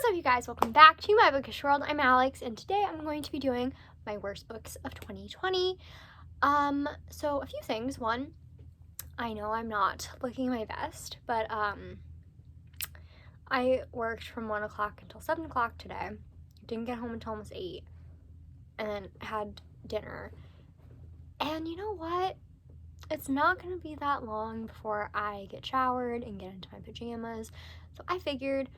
up, you guys? Welcome back to my Bookish world. I'm Alex, and today I'm going to be doing my worst books of 2020. So a few things. One, I know I'm not looking my best, but I worked from 1 o'clock until 7 o'clock today. Didn't get home until almost 8, and then had dinner. And you know what? It's not going to be that long before I get showered and get into my pajamas. So I figured,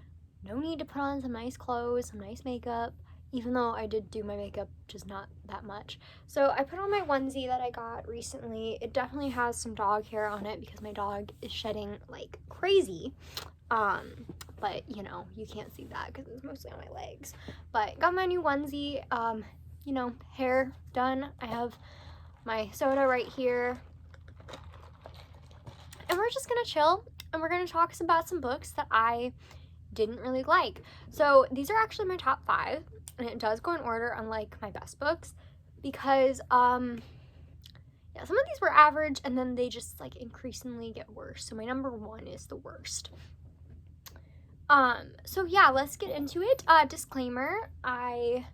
no need to put on some nice clothes, some nice makeup, even though I did do my makeup, just not that much. So I put on my onesie that I got recently. It definitely has some dog hair on it because my dog is shedding like crazy. But you know, you can't see that because it's mostly on my legs. But got my new onesie, you know, hair done. I have my soda right here. And we're just gonna chill and we're gonna talk about some books that I didn't really like. So these are actually my top 5, and it does go in order unlike my best books because yeah, some of these were average and then they just like increasingly get worse. So my number 1 is the worst. So yeah, let's get into it. Disclaimer, I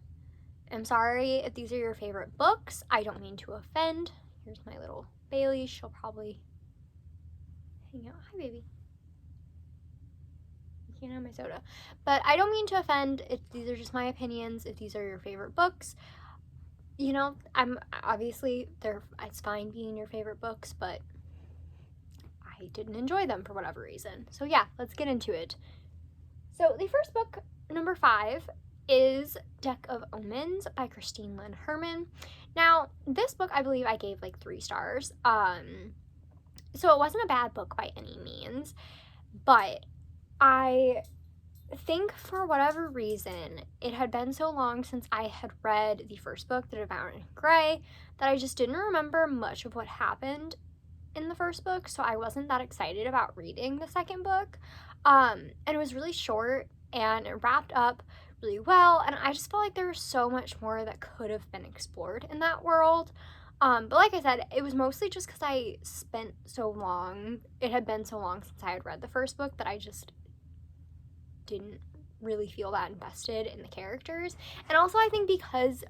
am sorry if these are your favorite books. I don't mean to offend. Here's my little Bailey. She'll probably hang out. Hi, baby. You can't have my soda. But I don't mean to offend if these are just my opinions. If these are your favorite books, you know, I'm obviously it's fine being your favorite books, but I didn't enjoy them for whatever reason. So yeah, let's get into it. So the first book, number 5, is Deck of Omens by Christine Lynn Herman. Now, this book I believe I gave like 3 stars. So it wasn't a bad book by any means, but I think for whatever reason, it had been so long since I had read the first book, The Devouring Grey, that I just didn't remember much of what happened in the first book, so I wasn't that excited about reading the second book. And it was really short, and it wrapped up really well, and I just felt like there was so much more that could have been explored in that world. But like I said, it was mostly just because I spent so long, it had been so long since I had read the first book that I just didn't really feel that invested in the characters. And also I think because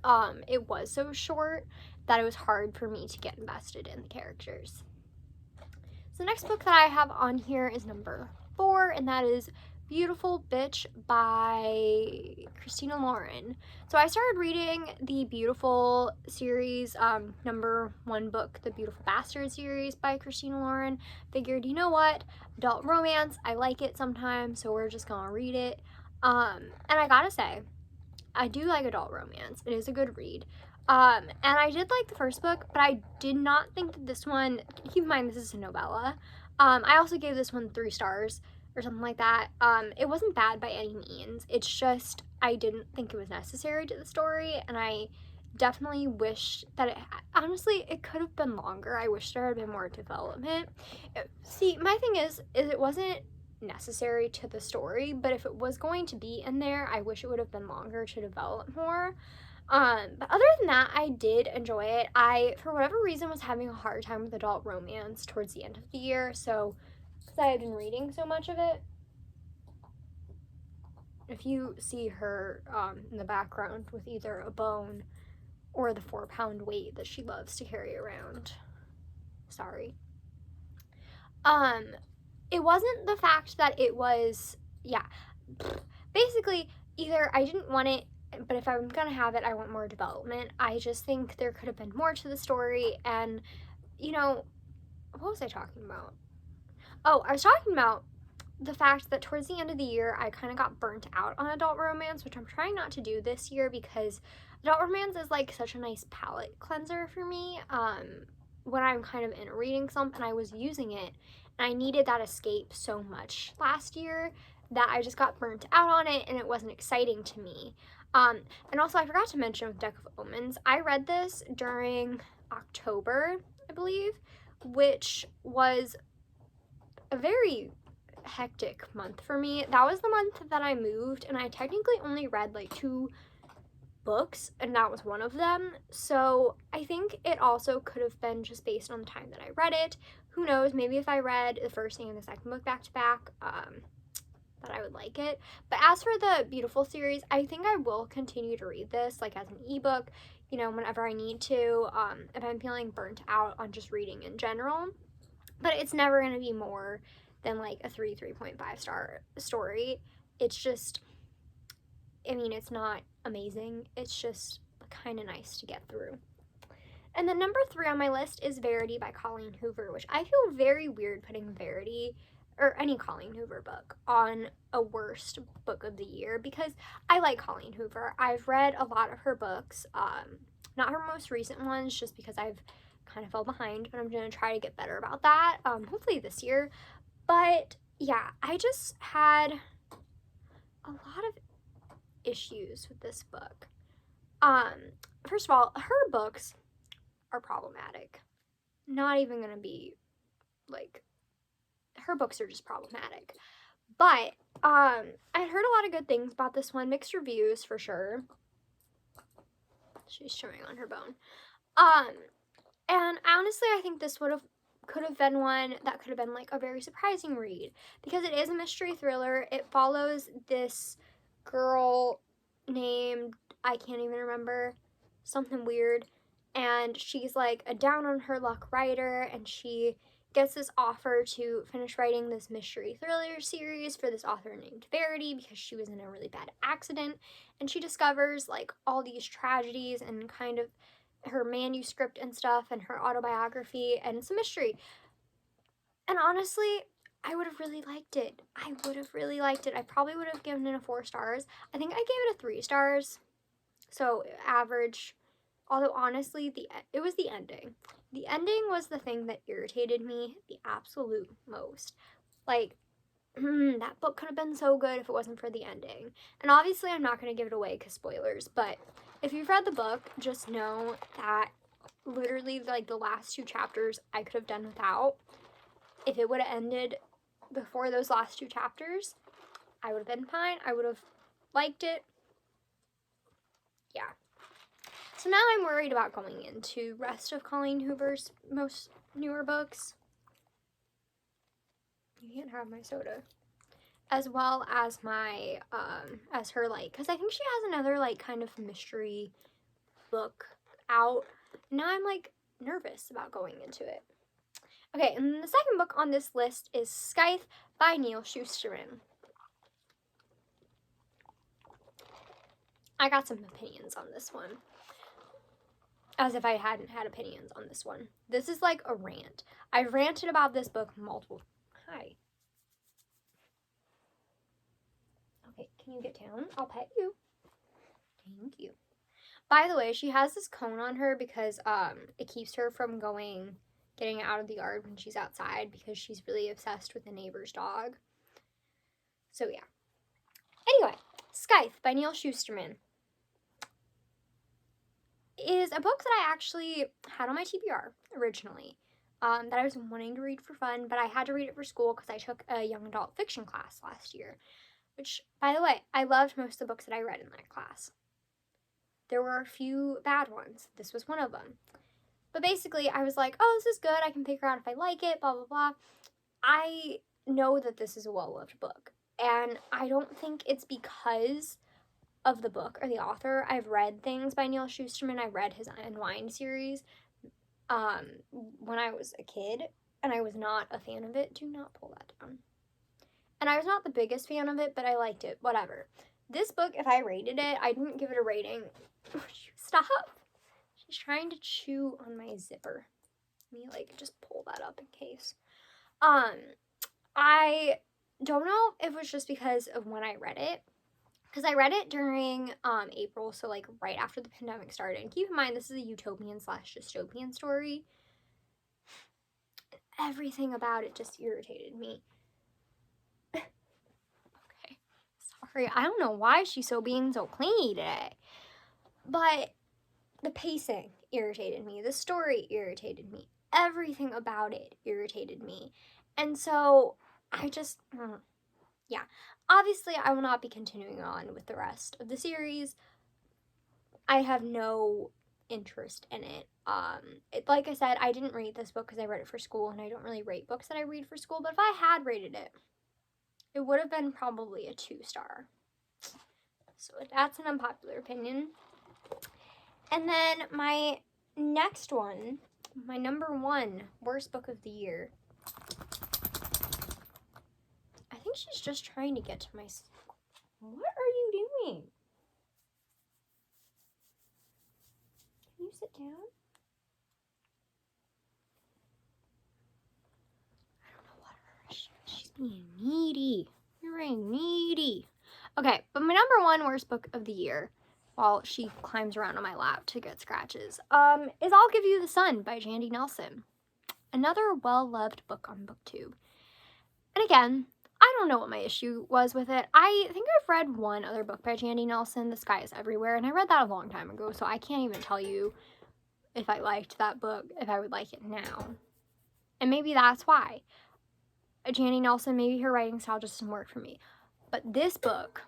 it was so short that it was hard for me to get invested in the characters. So the next book that I have on here is number 4, and that is Beautiful Bitch by Christina Lauren. So I started reading the Beautiful series, number 1 book, the Beautiful Bastard series by Christina Lauren. Figured, you know what, adult romance, I like it sometimes, so we're just gonna read it. And I gotta say, I do like adult romance. It is a good read. And I did like the first book, but I did not think that this one, keep in mind this is a novella. I also gave this one 3 stars or something like that. It wasn't bad by any means. It's just I didn't think it was necessary to the story, and I definitely wish that honestly, it could have been longer. I wish there had been more development. See, my thing is it wasn't necessary to the story, but if it was going to be in there, I wish it would have been longer to develop more. But other than that, I did enjoy it. I, for whatever reason, was having a hard time with adult romance towards the end of the year, so because I had been reading so much of it. If you see her in the background with either a bone or the 4-pound weight that she loves to carry around, sorry. It wasn't the fact that it was, yeah, basically either I didn't want it, but if I'm gonna have it, I want more development. I just think there could have been more to the story, and, you know, what was I talking about? Oh, I was talking about the fact that towards the end of the year, I kind of got burnt out on adult romance, which I'm trying not to do this year because adult romance is like such a nice palate cleanser for me when I'm kind of in a reading slump, and I was using it, and I needed that escape so much last year that I just got burnt out on it, and it wasn't exciting to me. And also, I forgot to mention with Deck of Omens, I read this during October, I believe, which was a very hectic month for me. That was the month that I moved, and I technically only read like 2 books, and that was one of them. So I think it also could have been just based on the time that I read it. Who knows, maybe if I read the first and the second book back to back, that I would like it. But as for the Beautiful series, I think I will continue to read this like as an ebook, you know, whenever I need to, if I'm feeling burnt out on just reading in general. But it's never going to be more than like a 3.5 star story. It's just, I mean, it's not amazing. It's just kind of nice to get through. And then number 3 on my list is Verity by Colleen Hoover, which I feel very weird putting Verity or any Colleen Hoover book on a worst book of the year, because I like Colleen Hoover. I've read a lot of her books, not her most recent ones, just because I've kind of fell behind, but I'm going to try to get better about that, hopefully this year. But yeah, I just had a lot of issues with this book. First of all, her books are problematic. Not even gonna be like, her books are just problematic. But I heard a lot of good things about this one, mixed reviews for sure. She's chewing on her bone. And honestly, I think this could have been one that could have been like a very surprising read, because it is a mystery thriller. It follows this girl named, I can't even remember, something weird, and she's like a down on her luck writer, and she gets this offer to finish writing this mystery thriller series for this author named Verity, because she was in a really bad accident, and she discovers like all these tragedies and kind of her manuscript and stuff and her autobiography, and it's a mystery. And honestly, I would have really liked it. I would have really liked it. I probably would have given it a 4 stars. I think I gave it a 3 stars, so average. Although honestly, it was the ending. The ending was the thing that irritated me the absolute most. Like, that book could have been so good if it wasn't for the ending. And obviously, I'm not going to give it away because spoilers, but if you've read the book, just know that literally, like, the last 2 chapters I could have done without. If it would have ended before those last 2 chapters, I would have been fine. I would have liked it. Yeah. So now I'm worried about going into rest of Colleen Hoover's most newer books. You can't have my soda. As well as my, as her, like, because I think she has another, like, kind of mystery book out. Now I'm, like, nervous about going into it. Okay, and the second book on this list is Scythe by Neal Shusterman. I got some opinions on this one. As if I hadn't had opinions on this one. This is like a rant. I've ranted about this book multiple. Hi. Okay, can you get down? I'll pet you. Thank you. By the way, she has this cone on her because it keeps her from getting out of the yard when she's outside, because she's really obsessed with the neighbor's dog. So yeah. Anyway, Scythe by Neal Shusterman is a book that I actually had on my TBR originally, that I was wanting to read for fun, but I had to read it for school because I took a young adult fiction class last year, which, by the way, I loved most of the books that I read in that class. There were a few bad ones. This was one of them. But basically, I was like, oh, this is good. I can figure out if I like it, blah, blah, blah. I know that this is a well-loved book, and I don't think it's because of the book or the author. I've read things by Neal Shusterman. I read his Unwind series when I was a kid, and I was not a fan of it. Do not pull that down. And I was not the biggest fan of it, but I liked it. Whatever. This book, if I rated it, I didn't give it a rating. Stop. She's trying to chew on my zipper. Let me, like, just pull that up in case. I don't know if it was just because of when I read it, because I read it during April, so like right after the pandemic started. And keep in mind, this is a utopian/dystopian story. Everything about it just irritated me. Okay, sorry. I don't know why she's being so clingy today. But the pacing irritated me. The story irritated me. Everything about it irritated me. And so I just, yeah. Obviously, I will not be continuing on with the rest of the series. I have no interest in it. Like I said, I didn't rate this book because I read it for school, and I don't really rate books that I read for school. But if I had rated it, it would have been probably a 2-star. So that's an unpopular opinion. And then my next one, my number 1 worst book of the year. I think she's just trying to get to my... What are you doing? Can you sit down? I don't know what she's being needy. You're being needy. Okay, but my number 1 worst book of the year, while she climbs around on my lap to get scratches, is I'll Give You the Sun by Jandy Nelson. Another well-loved book on BookTube. And again, I don't know what my issue was with it. I think I've read one other book by Jandy Nelson, The Sky is Everywhere, and I read that a long time ago, so I can't even tell you if I liked that book, if I would like it now. And maybe that's why. Jandy Nelson, maybe her writing style just doesn't work for me. But this book,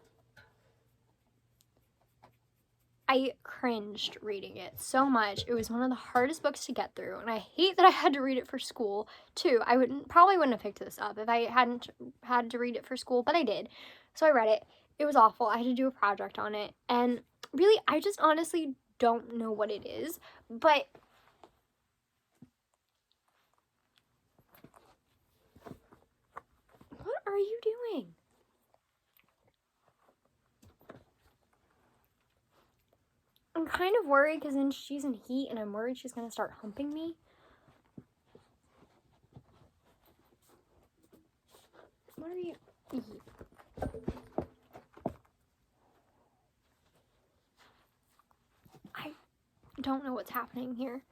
I cringed reading it so much. It was one of the hardest books to get through, and I hate that I had to read it for school too. I probably wouldn't have picked this up if I hadn't had to read it for school, but I did. So I read it. It was awful. I had to do a project on it, and really, I just honestly don't know what it is, but what are you doing? I'm kind of worried because then she's in heat and I'm worried she's going to start humping me. What are you... I don't know what's happening here.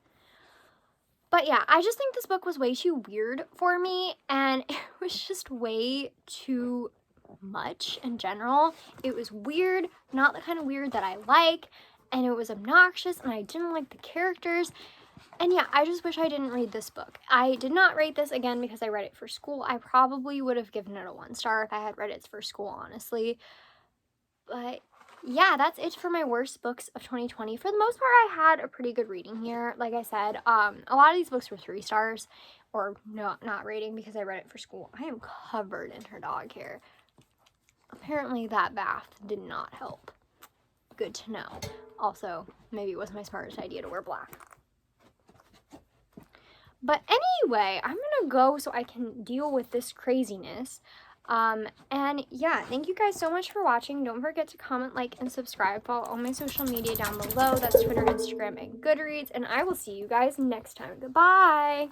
But yeah, I just think this book was way too weird for me, and it was just way too much in general. It was weird, not the kind of weird that I like, and it was obnoxious, and I didn't like the characters. And yeah, I just wish I didn't read this book. I did not rate this, again, because I read it for school. I probably would have given it a 1-star if I had read it for school, honestly. But yeah, that's it for my worst books of 2020. For the most part, I had a pretty good reading here. Like I said, a lot of these books were 3 stars, or not rating because I read it for school. I am covered in her dog hair. Apparently that bath did not help. Good to know. Also, maybe it was my smartest idea to wear black. But anyway, I'm gonna go so I can deal with this craziness. And yeah, thank you guys so much for watching. Don't forget to comment, like, and subscribe. Follow all my social media down below. That's Twitter, Instagram, and Goodreads. And I will see you guys next time. Goodbye!